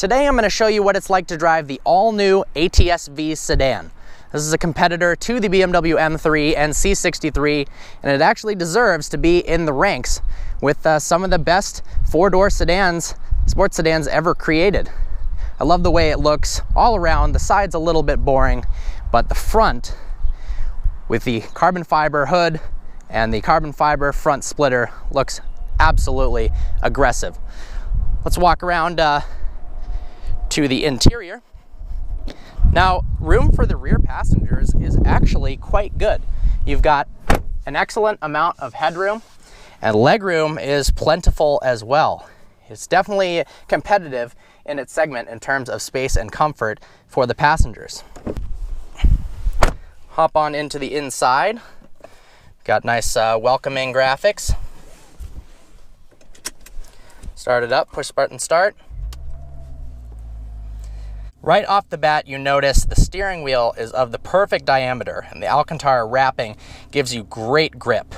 Today I'm going to show you what it's like to drive the all-new ATS-V sedan. This is a competitor to the BMW M3 and C63, and it actually deserves to be in the ranks with some of the best four-door sedans, sports sedans ever created. I love the way it looks all around. The side's a little bit boring, but the front, with the carbon fiber hood and the carbon fiber front splitter, looks absolutely aggressive. Let's walk around to the interior. Now, room for the rear passengers is actually quite good. You've got an excellent amount of headroom, and legroom is plentiful as well. It's definitely competitive in its segment in terms of space and comfort for the passengers. Hop on into the inside. Got nice welcoming graphics. Start it up, push button start. Right off the bat, you notice the steering wheel is of the perfect diameter, and the Alcantara wrapping gives you great grip.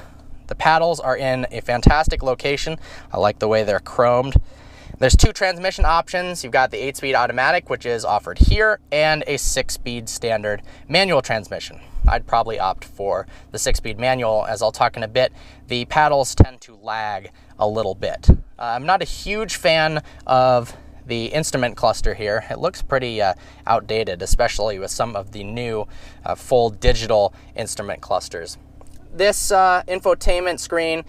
The paddles are in a fantastic location. I like the way they're chromed. There's two transmission options. You've got the 8-speed automatic, which is offered here, and a 6-speed standard manual transmission. I'd probably opt for the 6-speed manual. As I'll talk in a bit, the paddles tend to lag a little bit. I'm not a huge fan of the instrument cluster here. It looks pretty outdated, especially with some of the new full digital instrument clusters. This infotainment screen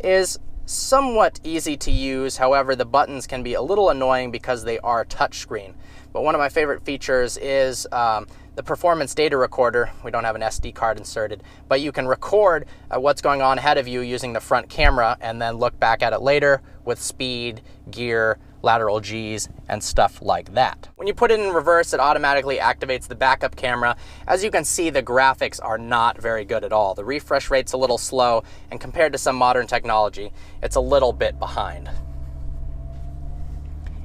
is somewhat easy to use. However, the buttons can be a little annoying because they are touchscreen. But one of my favorite features is the performance data recorder. We don't have an SD card inserted, but you can record what's going on ahead of you using the front camera and then look back at it later with speed, gear, lateral Gs, and stuff like that. When you put it in reverse, it automatically activates the backup camera. As you can see, the graphics are not very good at all. The refresh rate's a little slow, and compared to some modern technology, it's a little bit behind.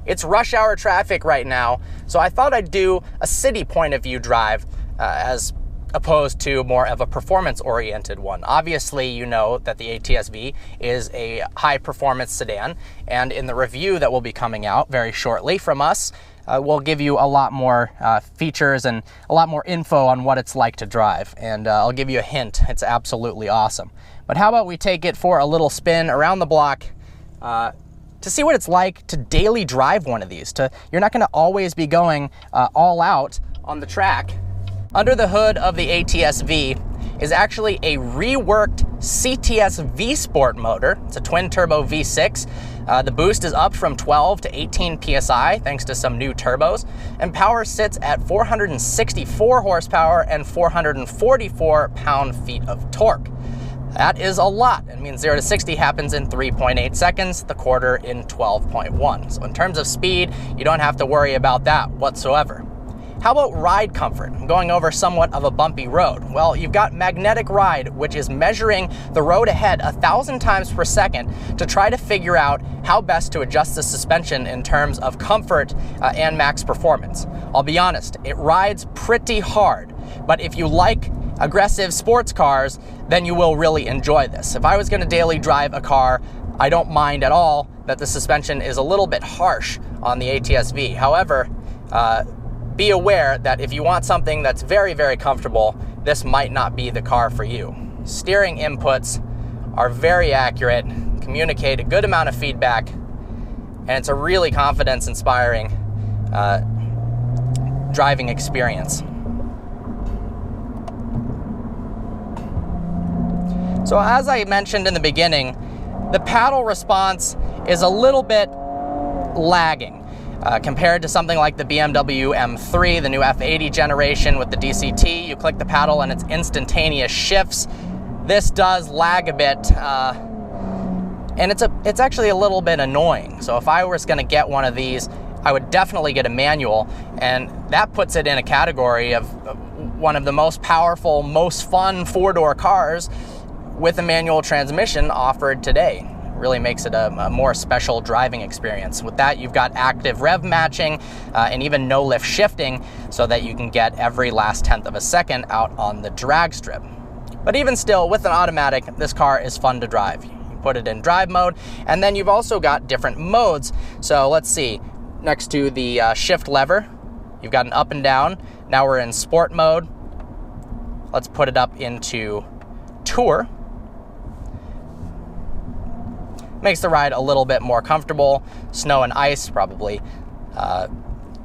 It's rush hour traffic right now, so I thought I'd do a city point of view drive as opposed to more of a performance-oriented one. Obviously, you know that the ATS-V is a high-performance sedan, and in the review that will be coming out very shortly from us, we'll give you a lot more features and a lot more info on what it's like to drive, and I'll give you a hint. It's absolutely awesome. But how about we take it for a little spin around the block to see what it's like to daily drive one of these. You're not going to always be going all out on the track. Under the hood of the ATS-V is actually a reworked CTS V-Sport motor. It's a twin-turbo V6. The boost is up from 12 to 18 PSI thanks to some new turbos, and power sits at 464 horsepower and 444 pound-feet of torque. That is a lot. It means 0 to 60 happens in 3.8 seconds, the quarter in 12.1. So in terms of speed, you don't have to worry about that whatsoever. How about ride comfort? I'm going over somewhat of a bumpy road. Well, you've got magnetic ride, which is measuring the road ahead 1,000 times per second to try to figure out how best to adjust the suspension in terms of comfort and max performance. I'll be honest, it rides pretty hard, but if you like aggressive sports cars, then you will really enjoy this. If I was going to daily drive a car, I don't mind at all that the suspension is a little bit harsh on the ATS-V. However, be aware that if you want something that's very, very comfortable, this might not be the car for you. Steering inputs are very accurate, communicate a good amount of feedback, and it's a really confidence-inspiring driving experience. So as I mentioned in the beginning, the paddle response is a little bit lagging. Compared to something like the BMW M3, the new F80 generation with the DCT, you click the paddle and it's instantaneous shifts. This does lag a bit, and it's actually a little bit annoying. So if I was going to get one of these, I would definitely get a manual, and that puts it in a category of one of the most powerful, most fun four-door cars with a manual transmission offered today. Really makes it a more special driving experience. With that, you've got active rev matching and even no lift shifting so that you can get every last tenth of a second out on the drag strip. But even still, with an automatic, this car is fun to drive. You put it in drive mode, and then you've also got different modes. So let's see. next to the shift lever, you've got an up and down. Now we're in sport mode. Let's put it up into tour. Makes the ride a little bit more comfortable. Snow and ice probably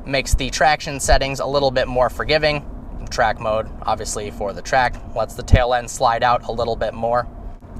makes the traction settings a little bit more forgiving. Track mode, obviously for the track, lets the tail end slide out a little bit more.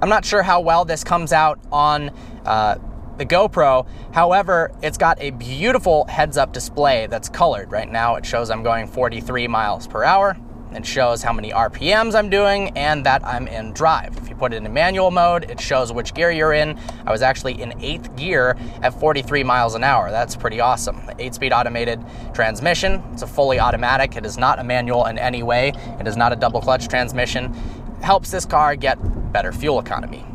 I'm not sure how well this comes out on the GoPro. However, it's got a beautiful heads-up display that's colored. Right now it shows I'm going 43 miles per hour. It shows how many RPMs I'm doing and that I'm in drive. If you put it in manual mode, it shows which gear you're in. I was actually in 8th gear at 43 miles an hour. That's pretty awesome. 8-speed automated transmission. It's a fully automatic. It is not a manual in any way. It is not a double clutch transmission. It helps this car get better fuel economy.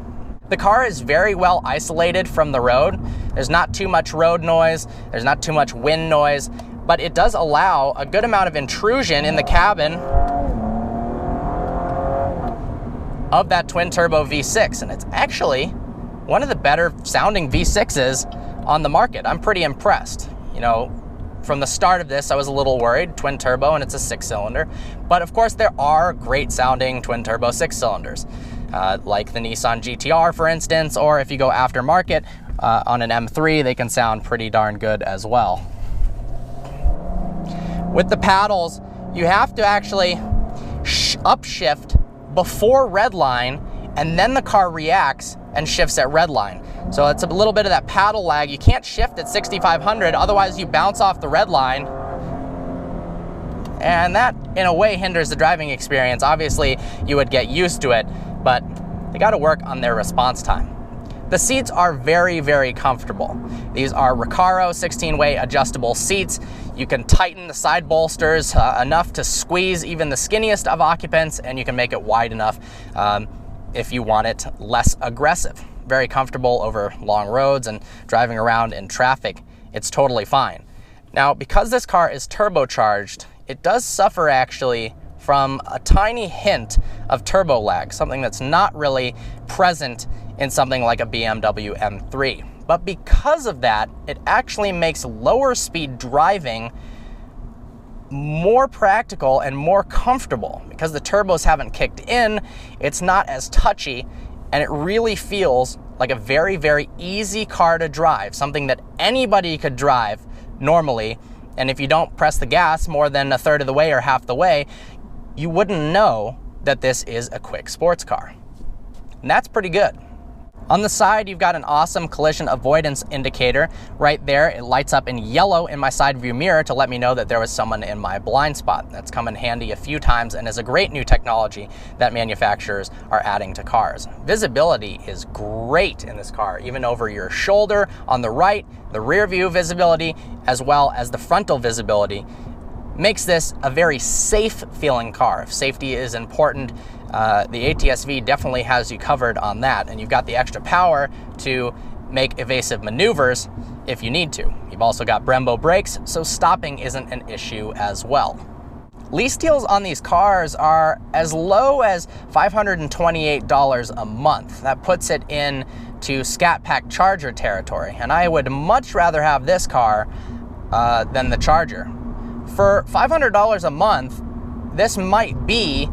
The car is very well isolated from the road. There's not too much road noise. There's not too much wind noise, but it does allow a good amount of intrusion in the cabin of that twin turbo V6, and it's actually one of the better sounding V6s on the market. I'm pretty impressed. You know, from the start of this, I was a little worried, twin turbo, and it's a 6-cylinder, but of course there are great sounding twin turbo 6-cylinders, like the Nissan GT-R, for instance, or if you go aftermarket on an M3, they can sound pretty darn good as well. With the paddles, you have to actually upshift before redline, and then the car reacts and shifts at redline. So it's a little bit of that paddle lag. You can't shift at 6,500, otherwise you bounce off the redline. And that, in a way, hinders the driving experience. Obviously, you would get used to it, but they got to work on their response time. The seats are very, very comfortable. These are Recaro 16-way adjustable seats. You can tighten the side bolsters enough to squeeze even the skinniest of occupants, and you can make it wide enough if you want it less aggressive. Very comfortable over long roads and driving around in traffic. It's totally fine. Now, because this car is turbocharged, it does suffer actually from a tiny hint of turbo lag, something that's not really present in something like a BMW M3. But because of that, it actually makes lower speed driving more practical and more comfortable. Because the turbos haven't kicked in, it's not as touchy, and it really feels like a very, very easy car to drive, something that anybody could drive normally. And if you don't press the gas more than a third of the way or half the way, you wouldn't know that this is a quick sports car. And that's pretty good. On the side, you've got an awesome collision avoidance indicator. Right there, it lights up in yellow in my side view mirror to let me know that there was someone in my blind spot. That's come in handy a few times and is a great new technology that manufacturers are adding to cars. Visibility is great in this car, even over your shoulder on the right, the rear view visibility, as well as the frontal visibility. Makes this a very safe feeling car. If safety is important, the ATS-V definitely has you covered on that, and you've got the extra power to make evasive maneuvers if you need to. You've also got Brembo brakes, so stopping isn't an issue as well. Lease deals on these cars are as low as $528 a month. That puts it into Scat Pack Charger territory, and I would much rather have this car than the Charger. For $500 a month, this might be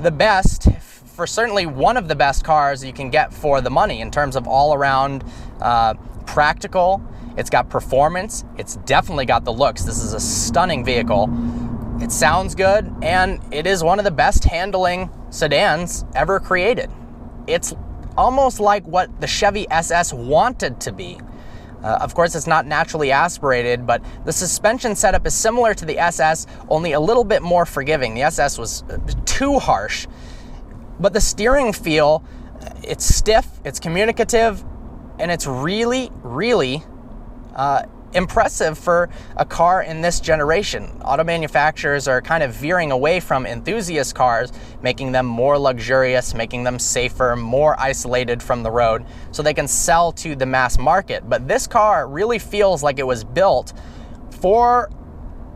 the best, for certainly one of the best cars you can get for the money in terms of all-around practical. It's got performance. It's definitely got the looks. This is a stunning vehicle. It sounds good, and it is one of the best handling sedans ever created. It's almost like what the Chevy SS wanted to be. Of course, it's not naturally aspirated, but the suspension setup is similar to the SS, only a little bit more forgiving. The SS was too harsh, but the steering feel, it's stiff, it's communicative, and it's really, really impressive for a car in this generation. Auto manufacturers are kind of veering away from enthusiast cars, making them more luxurious, making them safer, more isolated from the road, so they can sell to the mass market. But this car really feels like it was built for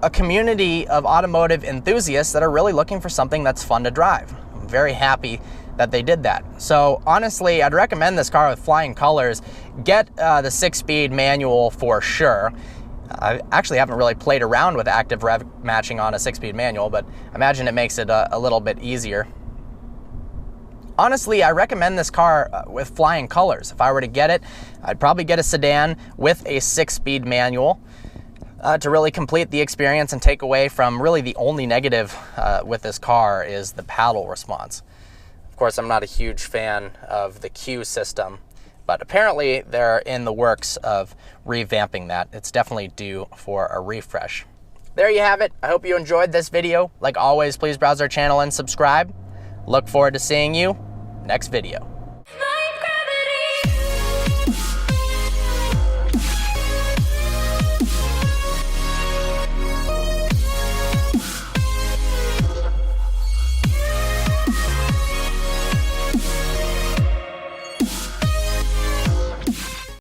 a community of automotive enthusiasts that are really looking for something that's fun to drive. I'm very happy that they did that. So honestly, I'd recommend this car with flying colors. Get the 6-speed manual for sure. I actually haven't really played around with active rev matching on a 6-speed manual, but I imagine it makes it a little bit easier. Honestly, I recommend this car with flying colors. If I were to get it, I'd probably get a sedan with a 6-speed manual to really complete the experience and take away from really the only negative with this car is the paddle response. Of course, I'm not a huge fan of the Q system, but apparently they're in the works of revamping that. It's definitely due for a refresh. There you have it. I hope you enjoyed this video. Like always, please browse our channel and subscribe. Look forward to seeing you next video.